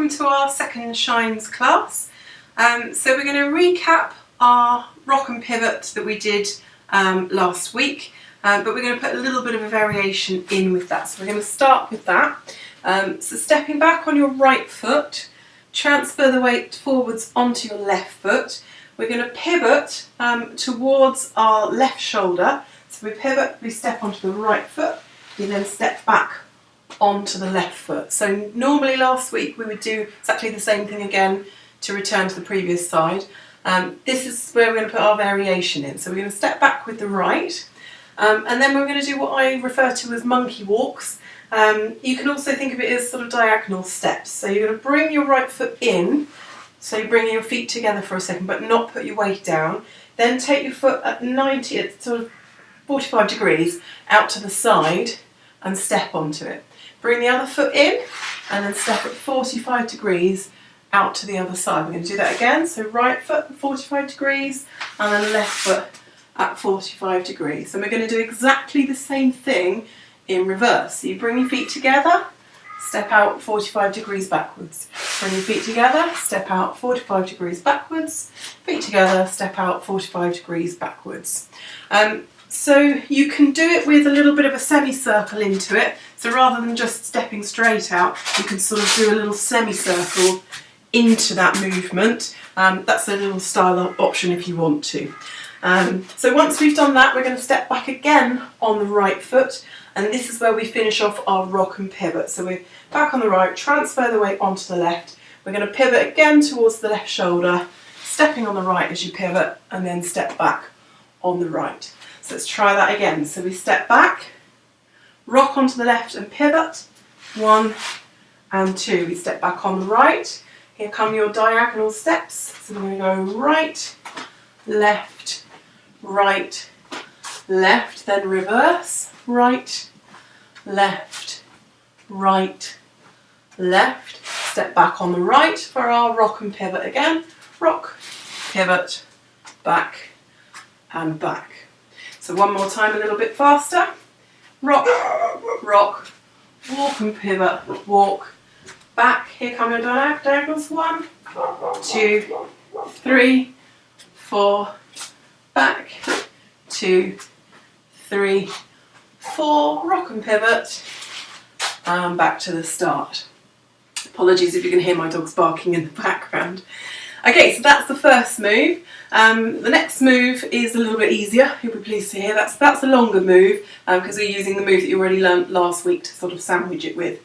welcome to our second Shines class. So we're going to recap our rock and pivot that we did last week, but we're going to put a little bit of a variation in with that. So we're going to start with that. So stepping back on your right foot, transfer the weight forwards onto your left foot. We're going to pivot towards our left shoulder. So we pivot, we step onto the right foot, we then step back onto the left foot. So normally last week we would do exactly the same thing again to return to the previous side. This is where we're going to put our variation in. So we're going to step back with the right, and then we're going to do what I refer to as monkey walks. You can also think of it as sort of diagonal steps. So you're going to bring your right foot in, so you're bringing your feet together for a second, but not put your weight down. Then take your foot at 90, at sort of 45 degrees out to the side and step onto it. Bring the other foot in and then step at 45 degrees out to the other side. We're going to do that again. So right foot at 45 degrees and then left foot at 45 degrees. And we're going to do exactly the same thing in reverse. So you bring your feet together, step out 45 degrees backwards. Bring your feet together, step out 45 degrees backwards. Feet together, step out 45 degrees backwards. So you can do it with a little bit of a semicircle into it. So rather than just stepping straight out, you can sort of do a little semicircle into that movement. That's a little style option if you want to. So once we've done that, we're going to step back again on the right foot, and this is where we finish off our rock and pivot. So we're back on the right, transfer the weight onto the left. We're going to pivot again towards the left shoulder, stepping on the right as you pivot, and then step back on the right. So let's try that again. So we step back, rock onto the left and pivot, 1 and 2. We step back on the right. Here come your diagonal steps. So we're going to go right, left, right, left, then reverse, right, left, right, left. Step back on the right for our rock and pivot again. Rock, pivot, back and back. So one more time, a little bit faster. Rock, rock, walk and pivot, walk, back. Here come your diagonals. 1, 2, 3, 4, back, 2, 3, 4, rock and pivot, and back to the start. Apologies if you can hear my dogs barking in the background. Okay, so that's the first move. The next move is a little bit easier, you'll be pleased to hear. That's a longer move because we're using the move that you already learnt last week to sort of sandwich it with.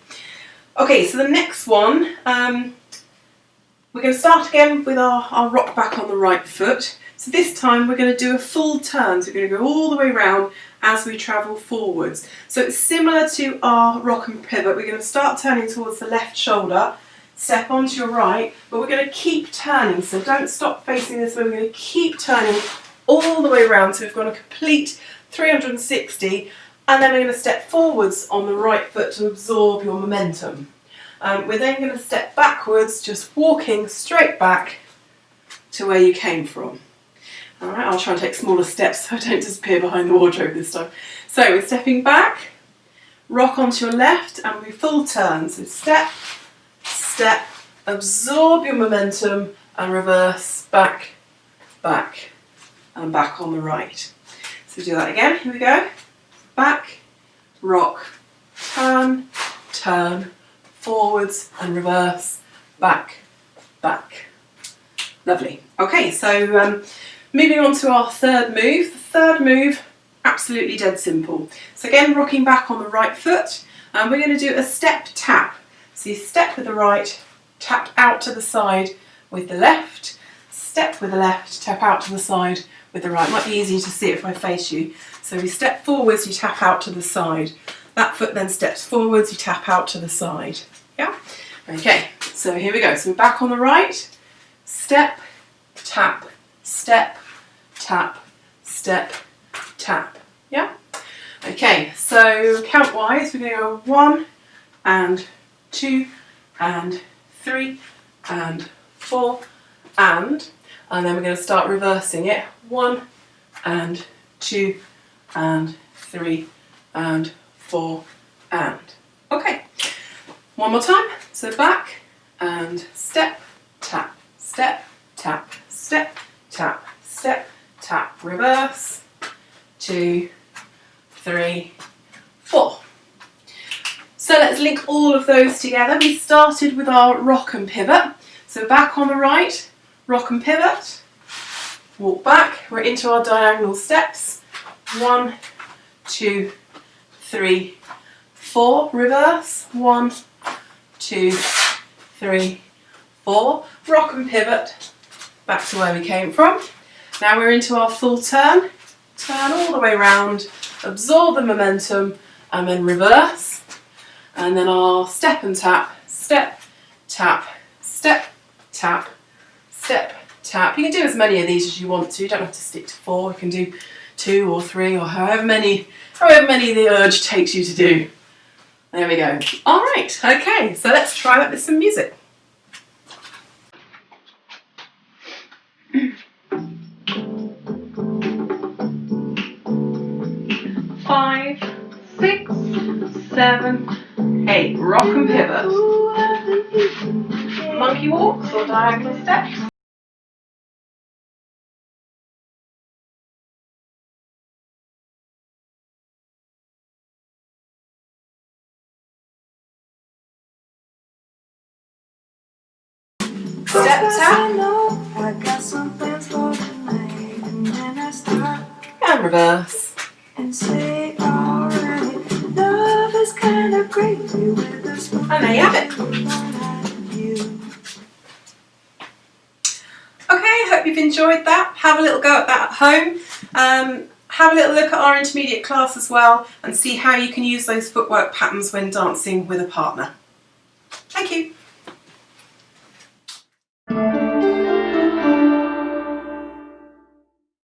Okay, so the next one, we're going to start again with our rock back on the right foot. So this time we're going to do a full turn, so we're going to go all the way round as we travel forwards. So it's similar to our rock and pivot. We're going to start turning towards the left shoulder, step onto your right, but we're going to keep turning, so don't stop facing this way. We're going to keep turning all the way around, so we've got a complete 360, and then we're going to step forwards on the right foot to absorb your momentum. We're then going to step backwards, just walking straight back to where you came from. Alright, I'll try and take smaller steps so I don't disappear behind the wardrobe this time. So we're stepping back, rock onto your left, and we full turn. So step, step, absorb your momentum and reverse, back, back and back on the right. So do that again, here we go. Back, rock, turn, turn, forwards and reverse, back, back. Lovely. Okay, so moving on to our third move. The third move, absolutely dead simple. So again, rocking back on the right foot, and we're going to do a step tap. So you step with the right, tap out to the side with the left, step with the left, tap out to the side with the right. Might be easier to see it if I face you. So we step forwards, you tap out to the side. That foot then steps forwards, you tap out to the side. Yeah? Okay, so here we go. So we're back on the right, step, tap, step, tap, step, tap. Yeah? Okay, so count-wise, we're going to go 1 and 2 and 3 and 4 and then we're going to start reversing it. 1 and 2 and 3 and 4 and. Okay, one more time. So back and step, tap, step, tap, step, tap, step, tap, reverse, 2, 3, 4. So let's link all of those together. We started with our rock and pivot. So back on the right, rock and pivot, walk back, we're into our diagonal steps. 1, 2, 3, 4, reverse, 1, 2, 3, 4, rock and pivot, back to where we came from. Now we're into our full turn, turn all the way around, absorb the momentum, and then reverse. And then our step and tap, step, tap, step, tap, step, tap. You can do as many of these as you want to. You don't have to stick to 4. You can do 2 or 3 or however many the urge takes you to do. There we go. All right, okay, so let's try that with some music. Five, 6, 7, 8. Rock and pivot. Monkey walks or diagonal steps. Step tap. And reverse. And say alright, love is kind of crazy with us. And there you have it. Okay, hope you've enjoyed that. Have a little go at that at home. Have a little look at our intermediate class as well and see how you can use those footwork patterns when dancing with a partner. Thank you.